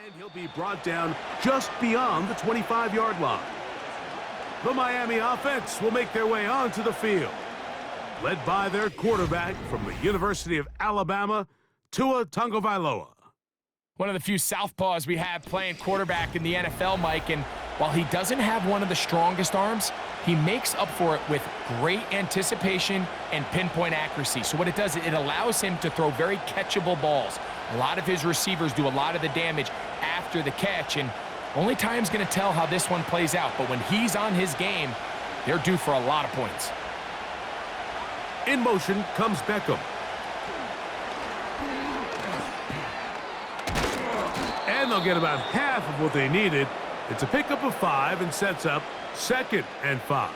And he'll be brought down just beyond the 25-yard line. The Miami offense will make their way onto the field, led by their quarterback from the University of Alabama, Tua Tagovailoa. One of the few southpaws we have playing quarterback in the NFL, Mike, and while he doesn't have one of the strongest arms, he makes up for it with great anticipation and pinpoint accuracy. So what it does, it allows him to throw very catchable balls. A lot of his receivers do a lot of the damage after the catch, and only time's going to tell how this one plays out. But when he's on his game, they're due for a lot of points. In motion comes Beckham. And they'll get about half of what they needed. It's a pickup of 5 and sets up 2nd and 5.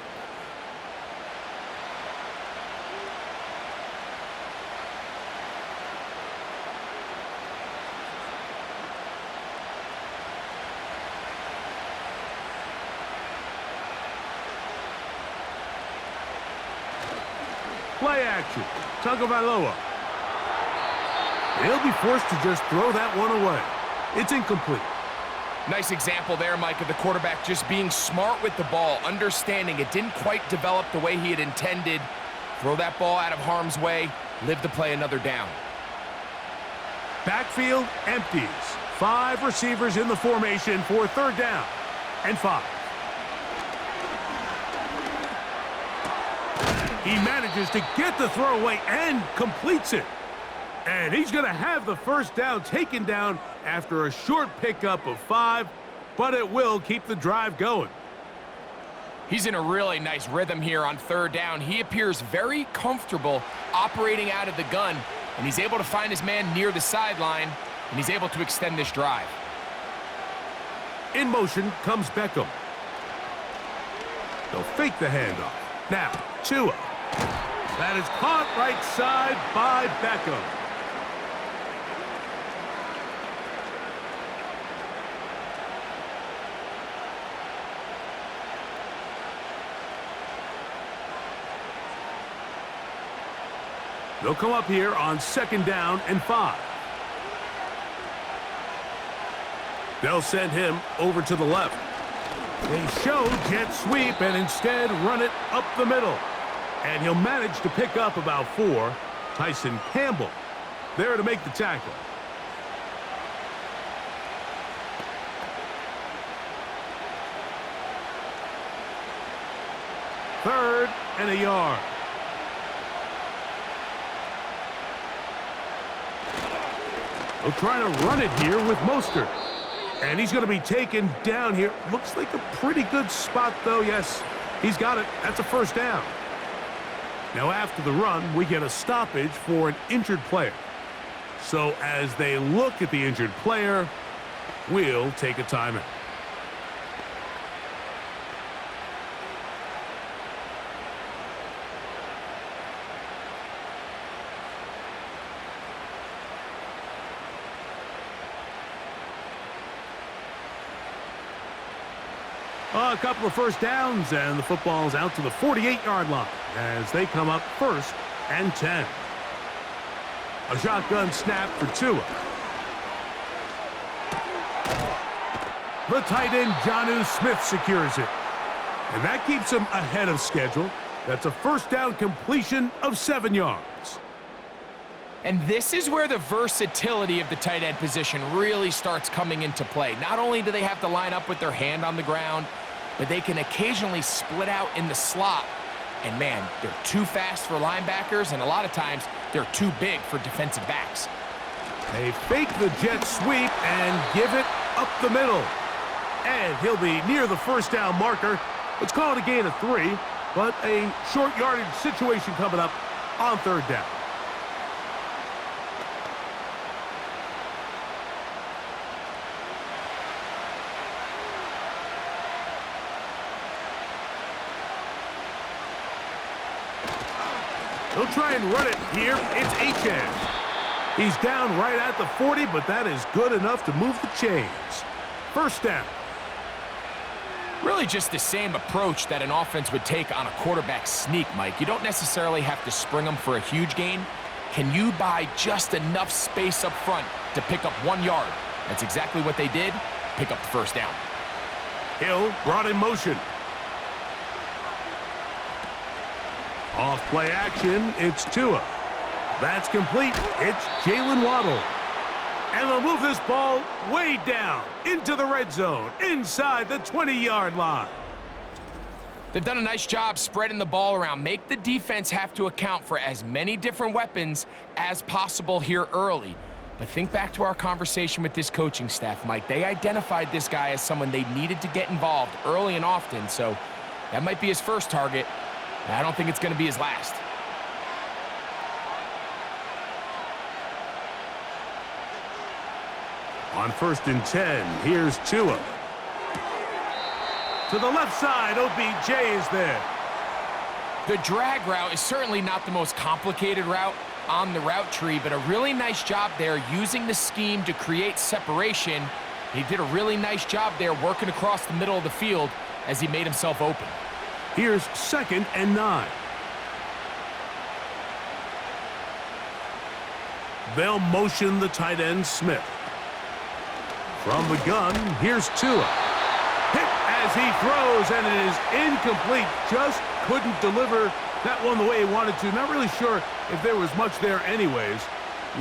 Play action. Tagovailoa. He'll be forced to just throw that one away. It's incomplete. Nice example there, Mike, of the quarterback just being smart with the ball, understanding it didn't quite develop the way he had intended. Throw that ball out of harm's way, live to play another down. Backfield empties. 5 receivers in the formation for 3rd down and 5. He manages to get the throw away and completes it. And he's going to have the 1st down taken down after a short pickup of 5, but it will keep the drive going. He's in a really nice rhythm here on 3rd down. He appears very comfortable operating out of the gun, and he's able to find his man near the sideline, and he's able to extend this drive. In motion comes Beckham. They'll fake the handoff. Now, Tua. That is caught right side by Beckham. They'll come up here on 2nd down and 5. They'll send him over to the left. They show jet sweep and instead run it up the middle. And he'll manage to pick up about 4. Tyson Campbell there to make the tackle. Third and a yard. They'll try to run it here with Mostert. And he's going to be taken down here. Looks like a pretty good spot, though. Yes, he's got it. That's a 1st down. Now, after the run, we get a stoppage for an injured player. So as they look at the injured player, we'll take a timeout. A couple of 1st downs, and the football's out to the 48-yard line as they come up 1st and 10. A shotgun snap for Tua. The tight end, Jonnu Smith, secures it. And that keeps him ahead of schedule. That's a 1st down completion of 7 yards. And this is where the versatility of the tight end position really starts coming into play. Not only do they have to line up with their hand on the ground, but they can occasionally split out in the slot. And man, they're too fast for linebackers, and a lot of times they're too big for defensive backs. They fake the jet sweep and give it up the middle. And he'll be near the 1st down marker. Let's call it a gain of 3, but a short yardage situation coming up on 3rd down. They'll try and run it here. It's Achane. He's down right at the 40, but that is good enough to move the chains. 1st down. Really just the same approach that an offense would take on a quarterback sneak, Mike. You don't necessarily have to spring them for a huge gain. Can you buy just enough space up front to pick up 1 yard That's exactly what they did. Pick up the first down. Hill brought in motion. Off play action, it's Tua. That's complete. It's Jalen Waddle. And they'll move this ball way down into the red zone, inside the 20-yard line. They've done a nice job spreading the ball around. Make the defense have to account for as many different weapons as possible here early. But think back to our conversation with this coaching staff, Mike. They identified this guy as someone they needed to get involved early and often, so that might be his first target. I don't think it's going to be his last. On 1st and 10, here's Tua. To the left side, OBJ is there. The drag route is certainly not the most complicated route on the route tree, but a really nice job there using the scheme to create separation. He did a really nice job there working across the middle of the field as he made himself open. Here's 2nd and 9. They'll motion the tight end Smith. From the gun, here's Tua. Hit as he throws, and it is incomplete. Just couldn't deliver that one the way he wanted to. Not really sure if there was much there anyways.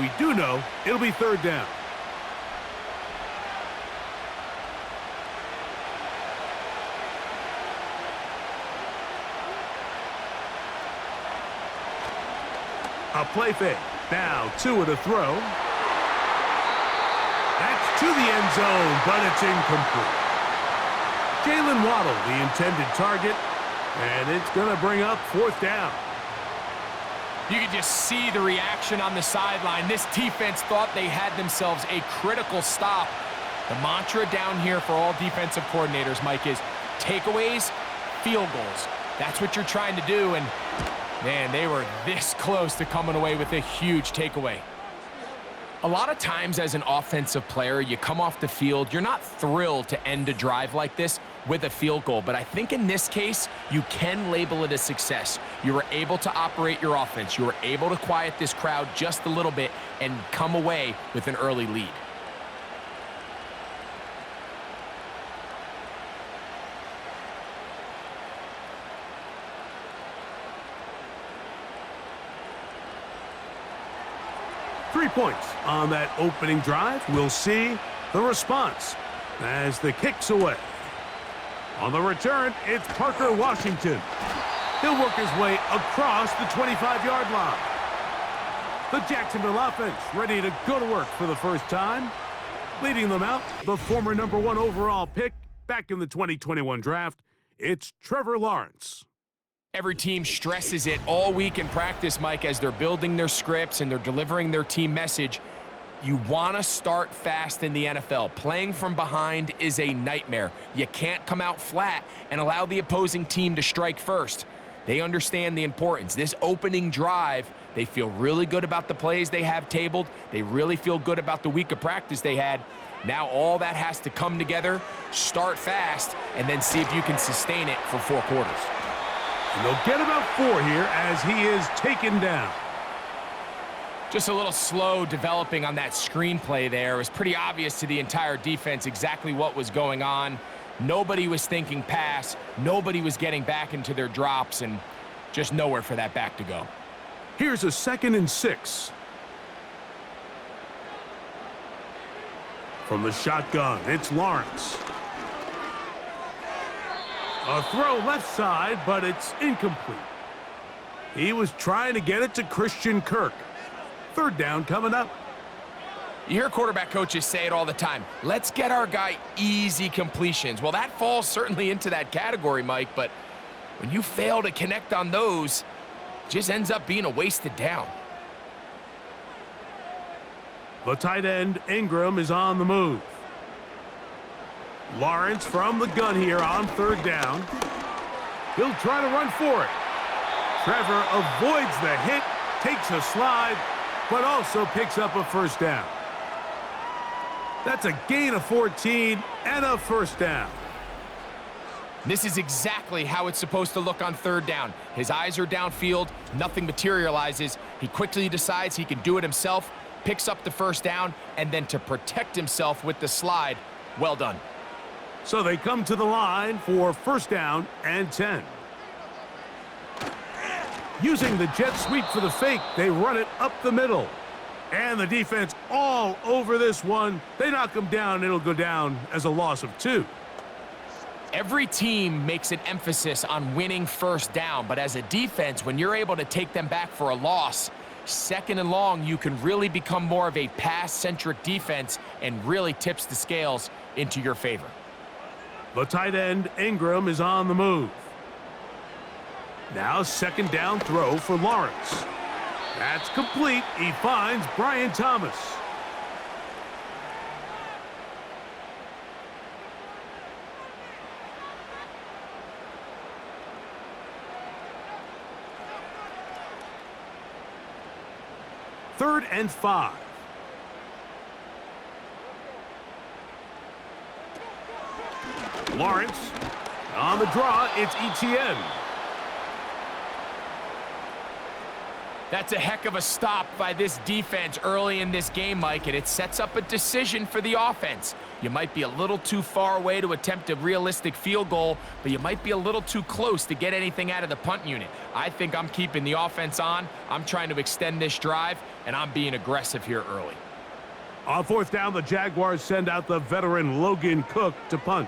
We do know it'll be 3rd down. A play fake. Now Tua to throw. That's to the end zone, but it's incomplete. Jalen Waddle, the intended target, and it's going to bring up 4th down. You can just see the reaction on the sideline. This defense thought they had themselves a critical stop. The mantra down here for all defensive coordinators, Mike, is takeaways, field goals. That's what you're trying to do, and man, they were this close to coming away with a huge takeaway. A lot of times as an offensive player, you come off the field, you're not thrilled to end a drive like this with a field goal. But I think in this case, you can label it a success. You were able to operate your offense. You were able to quiet this crowd just a little bit and come away with an early lead. Three points on that opening drive. We'll see the response as the kick's away. On the return, it's Parker Washington. He'll work his way across the 25-yard line. The Jacksonville offense ready to go to work for the first time. Leading them out, the former #1 overall pick back in the 2021 draft, it's Trevor Lawrence. Every team stresses it all week in practice, Mike, as they're building their scripts and they're delivering their team message. You want to start fast in the NFL. Playing from behind is a nightmare. You can't come out flat and allow the opposing team to strike first. They understand the importance. This opening drive, they feel really good about the plays they have tabled. They really feel good about the week of practice they had. Now all that has to come together, start fast, and then see if you can sustain it for 4 quarters. And they'll get about 4 here as he is taken down. Just a little slow developing on that screenplay there. It was pretty obvious to the entire defense exactly what was going on. Nobody was thinking pass. Nobody was getting back into their drops, and just nowhere for that back to go. Here's a 2nd and 6. From the shotgun, it's Lawrence. A throw left side, but it's incomplete. He was trying to get it to Christian Kirk. 3rd down coming up. You hear quarterback coaches say it all the time. Let's get our guy easy completions. Well, that falls certainly into that category, Mike, but when you fail to connect on those, it just ends up being a wasted down. The tight end, Ingram, is on the move. Lawrence from the gun here on 3rd down. He'll try to run for it. Trevor avoids the hit, takes a slide, but also picks up a 1st down. That's a gain of 14 and a 1st down. This is exactly how it's supposed to look on 3rd down. His eyes are downfield, nothing materializes. He quickly decides he can do it himself, picks up the first down, and then to protect himself with the slide. Well done. So they come to the line for first down and 10. Using the jet sweep for the fake, they run it up the middle. And the defense all over this one. They knock him down, it'll go down as a loss of 2. Every team makes an emphasis on winning first down, but as a defense, when you're able to take them back for a loss, second and long, you can really become more of a pass-centric defense and really tips the scales into your favor. The tight end, Ingram, is on the move. Now second down throw for Lawrence. That's complete. He finds Brian Thomas. Third and 5. Lawrence on the draw. It's ETN. That's a heck of a stop by this defense early in this game, Mike, and it sets up a decision for the offense. You might be a little too far away to attempt a realistic field goal, but you might be a little too close to get anything out of the punt unit. I think I'm keeping the offense on. I'm trying to extend this drive, and I'm being aggressive here early. On fourth down, the Jaguars send out the veteran Logan Cook to punt.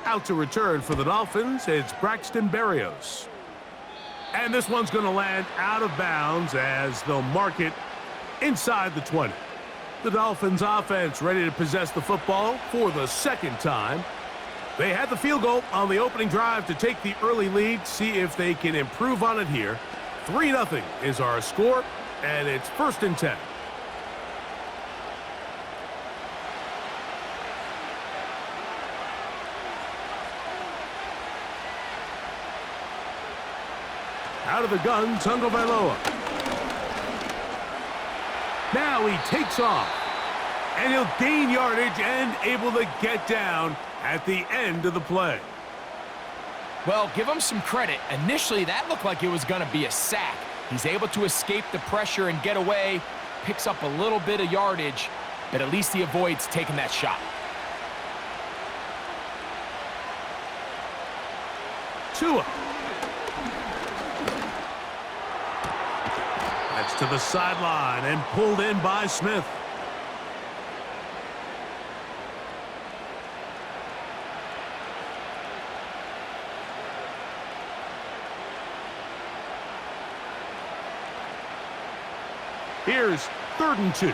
Out to return for the Dolphins, it's Braxton Berrios. And this one's going to land out of bounds as they'll mark it inside the 20. The Dolphins offense ready to possess the football for the second time. They had the field goal on the opening drive to take the early lead, see if they can improve on it here. 3-0 is our score, and it's first and 10. Out of the gun, Tagovailoa. Now he takes off, and he'll gain yardage and able to get down at the end of the play. Well, give him some credit. Initially, that looked like it was going to be a sack. He's able to escape the pressure and get away, picks up a little bit of yardage, but at least he avoids taking that shot. Tua. That's to the sideline and pulled in by Smith. Here's 3rd and 2.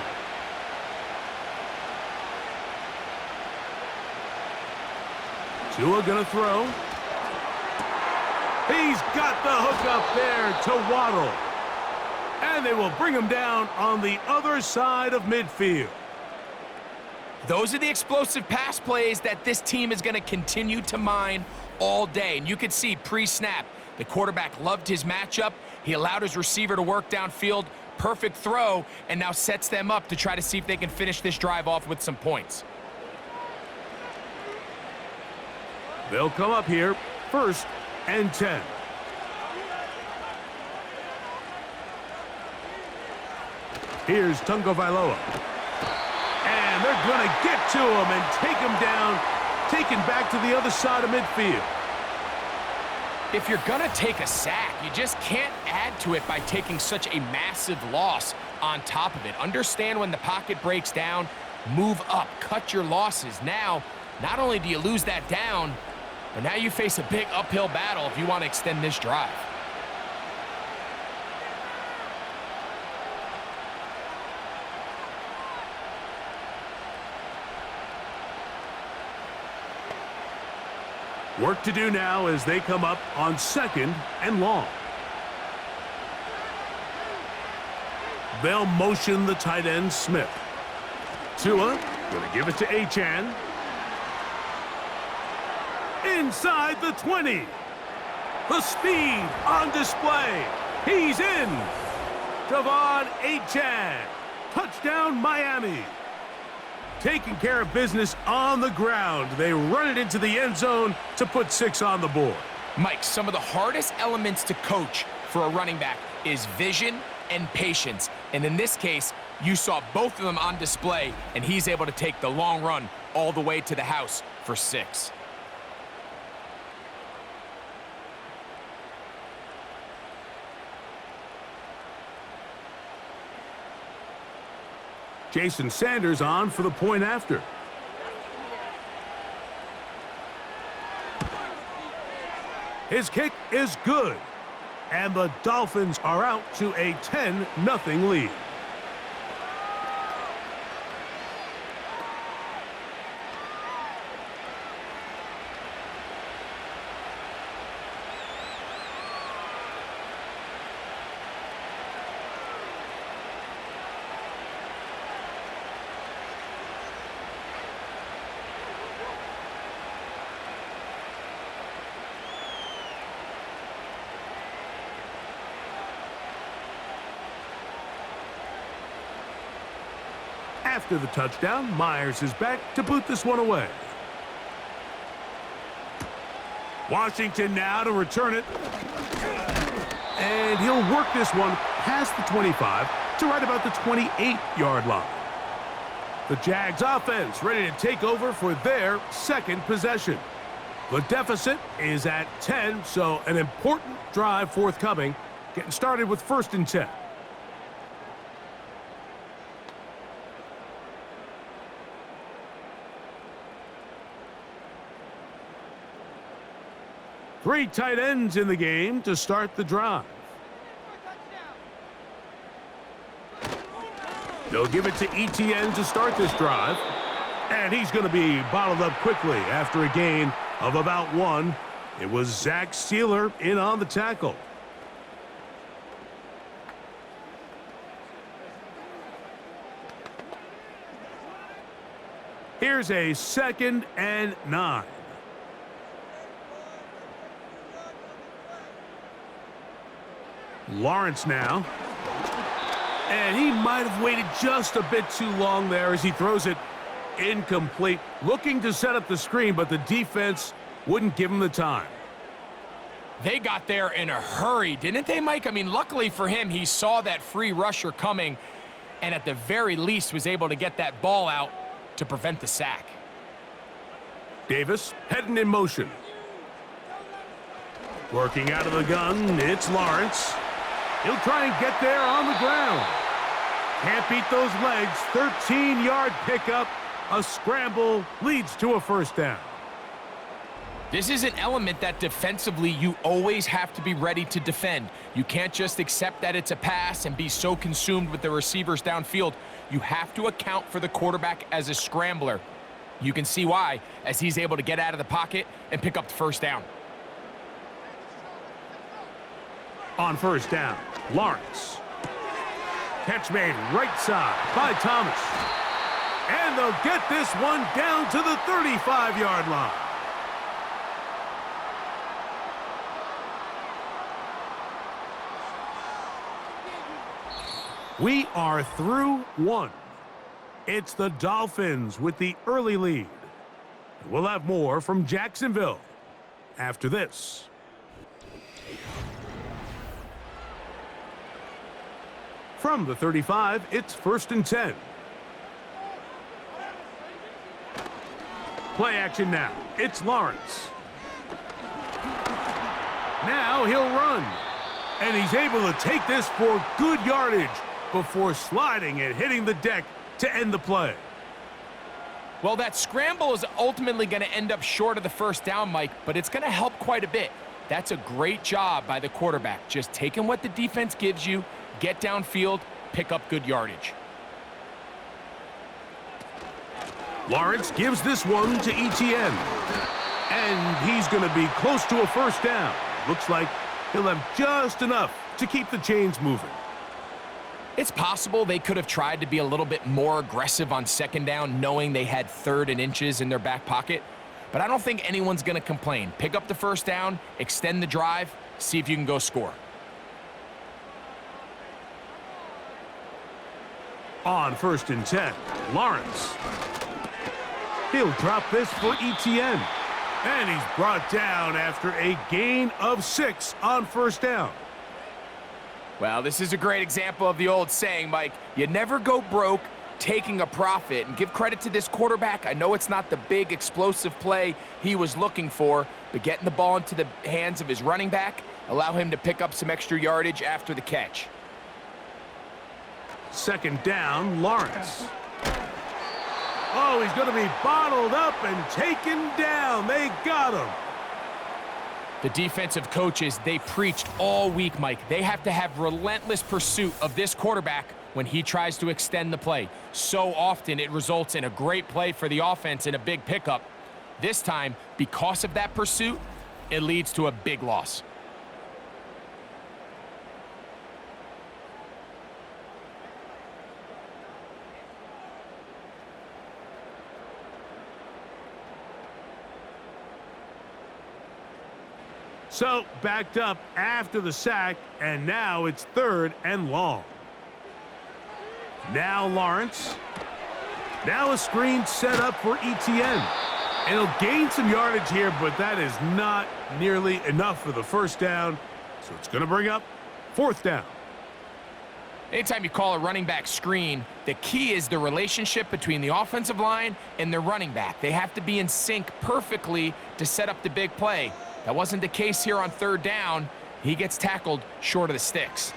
Tua gonna throw. He's got the hook up there to Waddle. And they will bring him down on the other side of midfield. Those are the explosive pass plays that this team is going to continue to mine all day. And you can see pre-snap, the quarterback loved his matchup. He allowed his receiver to work downfield. Perfect throw, and now sets them up to try to see if they can finish this drive off with some points. They'll come up here, 1st and 10. Here's Tagovailoa. And they're going to get to him and take him down, taken back to the other side of midfield. If you're going to take a sack, you just can't add to it by taking such a massive loss on top of it. Understand when the pocket breaks down, move up, cut your losses. Now, not only do you lose that down, but now you face a big uphill battle if you want to extend this drive. Work to do now as they come up on 2nd and long. They'll motion the tight end Smith. Tua going to give it to Achane. Inside the 20. The speed on display. He's in. Javon Achane. Touchdown Miami. Taking care of business on the ground. They run it into the end zone to put 6 on the board. Mike, some of the hardest elements to coach for a running back is vision and patience. And in this case, You saw both of them on display, and he's able to take the long run all the way to the house for 6. Jason Sanders on for the point after. His kick is good, and the Dolphins are out to a 10-0 lead. After the touchdown, Myers is back to boot this one away. Washington now to return it. And he'll work this one past the 25 to right about the 28-yard line. The Jags offense ready to take over for their second possession. The deficit is at 10, so an important drive forthcoming. Getting started with 1st and 10. Three tight ends in the game to start the drive. They'll give it to ETN to start this drive. And he's going to be bottled up quickly after a gain of about 1. It was Zach Sealer in on the tackle. Here's a 2nd and 9. Lawrence now. And he might have waited just a bit too long there as he throws it incomplete. Looking to set up the screen, but the defense wouldn't give him the time. They got there in a hurry, didn't they, Mike? I mean, luckily for him, he saw that free rusher coming and at the very least was able to get that ball out to prevent the sack. Davis heading in motion. Working out of the gun, it's Lawrence. He'll try and get there on the ground. Can't beat those legs. 13-yard pickup. A scramble leads to a 1st down. This is an element that defensively you always have to be ready to defend. You can't just accept that it's a pass and be so consumed with the receivers downfield. You have to account for the quarterback as a scrambler. You can see why as he's able to get out of the pocket and pick up the 1st down. On 1st down, Lawrence. Catch made right side by Thomas. And they'll get this one down to the 35-yard line. We are through 1. It's the Dolphins with the early lead. We'll have more from Jacksonville after this. From the 35, it's 1st and 10. Play action now. It's Lawrence. Now he'll run. And he's able to take this for good yardage before sliding and hitting the deck to end the play. Well, that scramble is ultimately going to end up short of the 1st down, Mike, but it's going to help quite a bit. That's a great job by the quarterback. Just taking what the defense gives you, get downfield, pick up good yardage. Lawrence gives this one to ETN. And he's going to be close to a 1st down. Looks like he'll have just enough to keep the chains moving. It's possible they could have tried to be a little bit more aggressive on 2nd down, knowing they had 3rd and inches in their back pocket. But I don't think anyone's going to complain. Pick up the 1st down, extend the drive, see if you can go score. On 1st and 10, Lawrence. He'll drop this for ETN. And he's brought down after a gain of 6 on 1st down. Well, this is a great example of the old saying, Mike, you never go broke taking a profit. And give credit to this quarterback. I know it's not the big explosive play he was looking for, but getting the ball into the hands of his running back, allow him to pick up some extra yardage after the catch. Second down, Lawrence. Oh, he's going to be bottled up and taken down. They got him. The defensive coaches, they preached all week, Mike. They have to have relentless pursuit of this quarterback when he tries to extend the play. So often it results in a great play for the offense and a big pickup. This time, because of that pursuit, it leads to a big loss. So, backed up after the sack, and now it's 3rd and long. Now Lawrence. Now a screen set up for ETN. And he'll gain some yardage here, but that is not nearly enough for the first down. So it's going to bring up 4th down. Anytime you call a running back screen, the key is the relationship between the offensive line and the running back. They have to be in sync perfectly to set up the big play. That wasn't the case here on 3rd down. He gets tackled short of the sticks.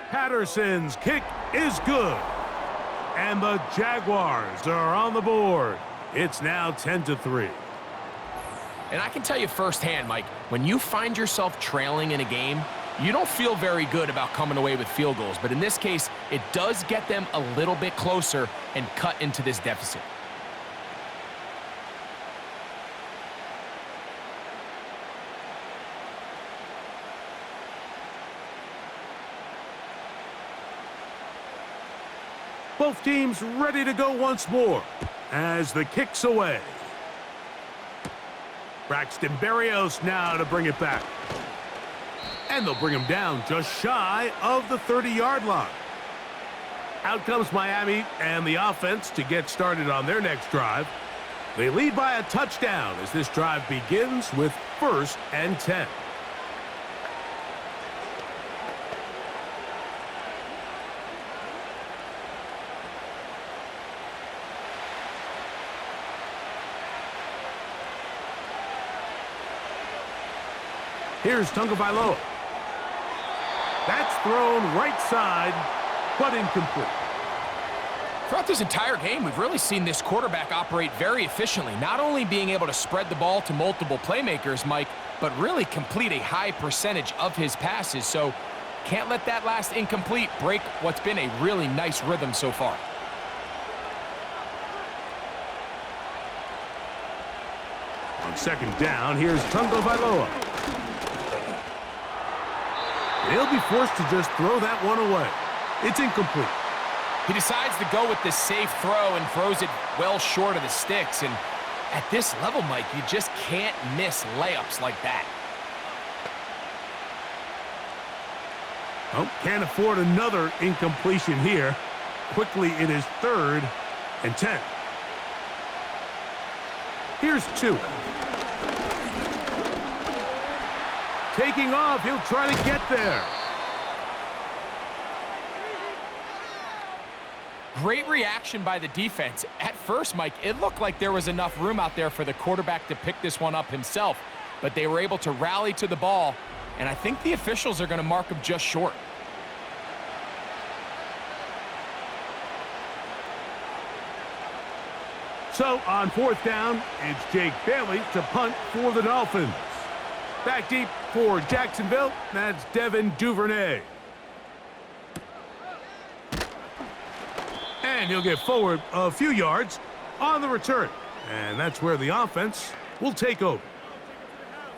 Patterson's kick is good. And the Jaguars are on the board. It's now 10-3. And I can tell you firsthand, Mike, when you find yourself trailing in a game, you don't feel very good about coming away with field goals. But in this case, it does get them a little bit closer and cut into this deficit. Both teams ready to go once more as the kick's away. Braxton Berrios now to bring it back. And they'll bring him down just shy of the 30-yard line. Out comes Miami and the offense to get started on their next drive. They lead by a touchdown as this drive begins with 1st and 10. Here's Tagovailoa. That's thrown right side, but incomplete. Throughout this entire game, we've really seen this quarterback operate very efficiently, not only being able to spread the ball to multiple playmakers, Mike, but really complete a high percentage of his passes. So can't let that last incomplete break what's been a really nice rhythm so far. On 2nd down, here's Tagovailoa. He'll be forced to just throw that one away. It's incomplete. He decides to go with the safe throw and throws it well short of the sticks. And at this level, Mike, you just can't miss layups like that. Oh, can't afford another incompletion here. Quickly, it is 3rd and 10. Here's 2. Taking off, he'll try to get there. Great reaction by the defense. At first, Mike, it looked like there was enough room out there for the quarterback to pick this one up himself, but they were able to rally to the ball, and I think the officials are going to mark him just short. So on 4th down, it's Jake Bailey to punt for the Dolphins. Back deep for Jacksonville, that's Devin Duvernay. And he'll get forward a few yards on the return. And that's where the offense will take over.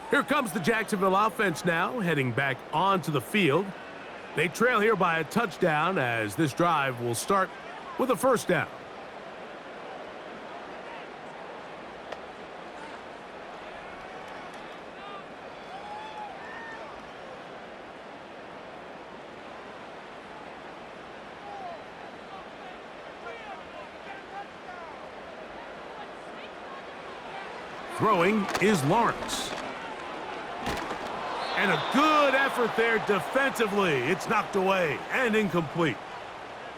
Here comes the Jacksonville offense now, heading back onto the field. They trail here by a touchdown as this drive will start with a 1st down. Throwing is Lawrence. And a good effort there defensively. It's knocked away and incomplete.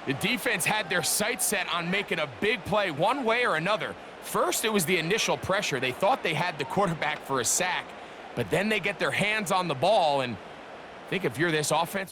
The defense had their sights set on making a big play one way or another. First, it was the initial pressure. They thought they had the quarterback for a sack, but then they get their hands on the ball, and I think if you're this offense,